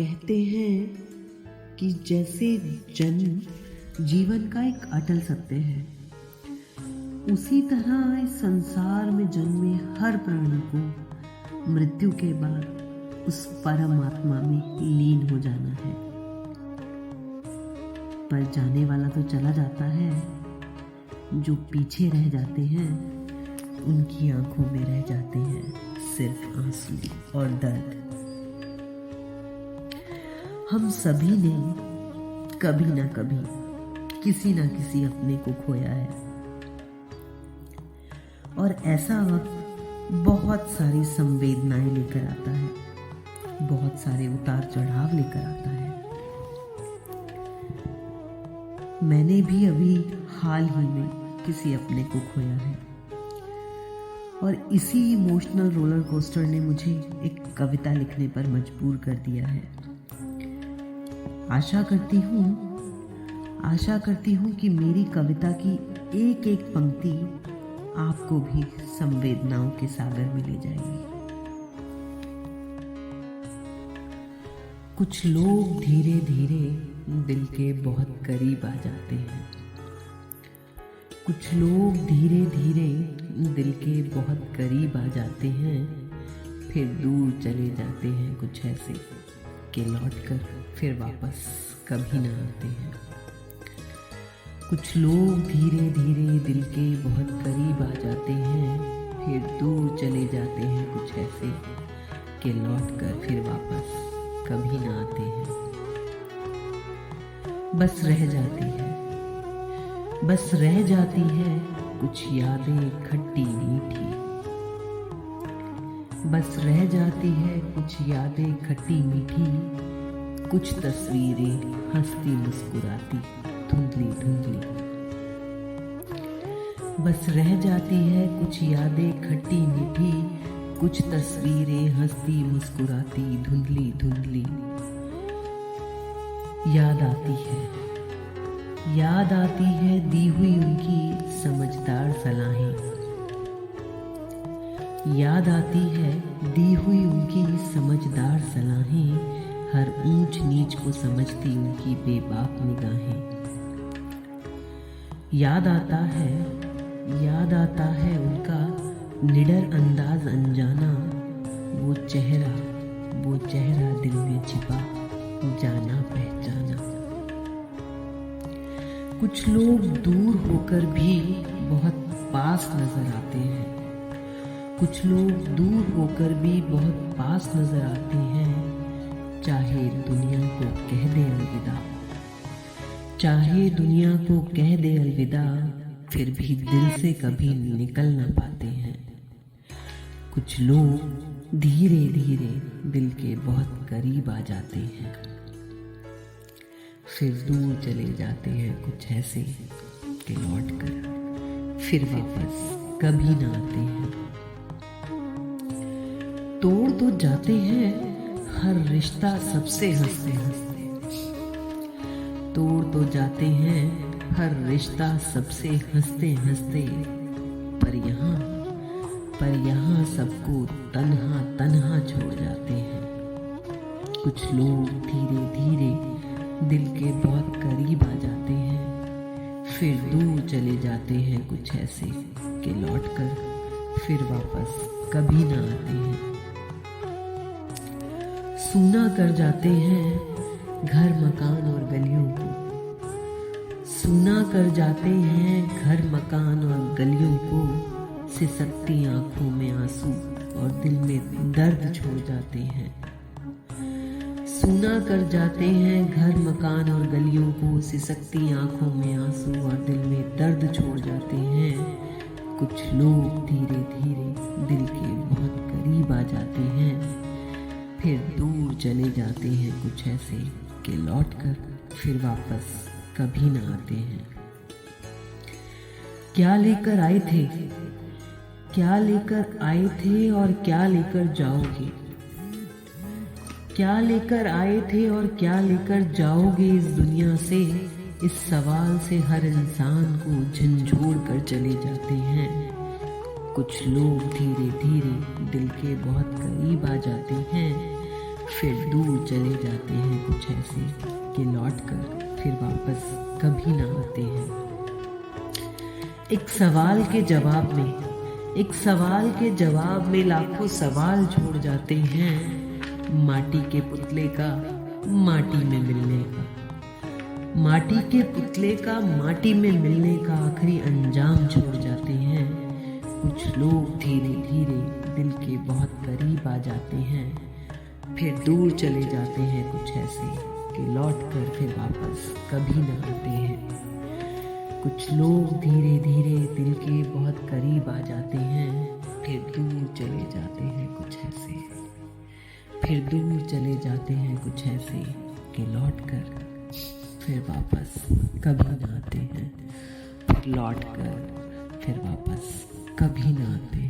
कहते हैं कि जैसे जन्म जीवन का एक अटल सत्य है, उसी तरह इस संसार में जन्मे हर प्राणी को मृत्यु के बाद उस परमात्मा में लीन हो जाना है। पर जाने वाला तो चला जाता है, जो पीछे रह जाते हैं उनकी आंखों में रह जाते हैं सिर्फ आंसू और दर्द। हम सभी ने कभी ना कभी किसी ना किसी अपने को खोया है, और ऐसा वक्त बहुत सारी संवेदनाएं लेकर आता है, बहुत सारे उतार चढ़ाव लेकर आता है। मैंने भी अभी हाल ही में किसी अपने को खोया है, और इसी इमोशनल रोलर कोस्टर ने मुझे एक कविता लिखने पर मजबूर कर दिया है। आशा करती हूँ कि मेरी कविता की एक एक पंक्ति आपको भी संवेदनाओं के सागर में ले जाएगी। कुछ लोग धीरे धीरे दिल के बहुत करीब आ जाते हैं, कुछ लोग धीरे धीरे दिल के बहुत करीब आ जाते हैं, फिर दूर चले जाते हैं कुछ ऐसे कि लौटकर फिर वापस कभी ना आते हैं। कुछ लोग धीरे धीरे दिल के बहुत करीब आ जाते हैं, फिर दूर चले जाते हैं कुछ ऐसे कि लौटकर फिर वापस कभी ना आते हैं। बस रह जाती है कुछ यादें खट्टी मीठी, बस रह जाती है कुछ यादें खट्टी मीठी, कुछ तस्वीरें हंसती मुस्कुराती धुंधली धुंधली। बस रह जाती है कुछ यादें खट्टी मीठी, कुछ तस्वीरें हंसती मुस्कुराती धुंधली धुंधली। याद आती है दी हुई उनकी समझदार सलाहें, याद आती है दी हुई उनकी समझदार सलाहें, हर ऊंच नीच को समझती उनकी बेबाक निगाहें। याद आता है उनका निडर अंदाज अनजाना, वो चेहरा दिल में छिपा जाना पहचाना। कुछ लोग दूर होकर भी बहुत पास नजर आते हैं, कुछ लोग दूर होकर भी बहुत पास नजर आते हैं, चाहे दुनिया को कह दे अलविदा, चाहे दुनिया को कह दे अलविदा, फिर भी दिल से कभी निकल ना पाते हैं। कुछ लोग धीरे धीरे दिल के बहुत करीब आ जाते हैं, फिर दूर चले जाते हैं कुछ ऐसे कि लौटकर फिर वापस कभी ना आते हैं। तोड़ तो जाते हैं हर रिश्ता सबसे हंसते हंसते, तोड़ तो जाते हैं हर रिश्ता सबसे हंसते हंसते, पर यहाँ सबको तन्हा छोड़ जाते हैं। कुछ लोग धीरे धीरे दिल के बहुत करीब आ जाते हैं, फिर दूर चले जाते हैं कुछ ऐसे कि लौटकर फिर वापस कभी ना आते हैं। सूना कर जाते हैं घर मकान और गलियों को, सूना कर जाते हैं घर मकान और गलियों को, सिसकती आंखों में आंसू और दिल में दर्द छोड़ जाते हैं। सूना कर जाते हैं घर मकान और गलियों को, सिसकती आंखों में आंसू और दिल में दर्द छोड़ जाते हैं। कुछ लोग धीरे धीरे दिल के बहुत करीब आ जाते हैं, फिर दूर चले जाते हैं कुछ ऐसे कि लौटकर फिर वापस कभी ना आते हैं। क्या लेकर आए थे और क्या लेकर जाओगे, क्या लेकर आए थे और क्या लेकर जाओगे इस दुनिया से, इस सवाल से हर इंसान को झंझोड़ कर चले जाते हैं। कुछ लोग धीरे धीरे दिल के बहुत करीब आ जाते हैं, फिर दूर चले जाते हैं कुछ ऐसे कि लौट कर फिर वापस कभी ना आते हैं। एक सवाल के जवाब में लाखों सवाल छोड़ जाते हैं। माटी के पुतले का माटी में मिलने का, माटी के पुतले का माटी में मिलने का आखिरी अंजाम छोड़ जाते हैं। कुछ लोग धीरे धीरे दिल के बहुत करीब आ जाते हैं, फिर दूर चले जाते हैं कुछ ऐसे कि लौट कर फिर वापस कभी न आते हैं। कुछ लोग धीरे धीरे दिल के बहुत करीब आ जाते हैं, फिर दूर चले जाते हैं कुछ ऐसे, फिर दूर चले जाते हैं कुछ ऐसे कि लौट कर फिर वापस कभी न आते हैं, फिर लौट कर फिर वापस कभी न आते हैं।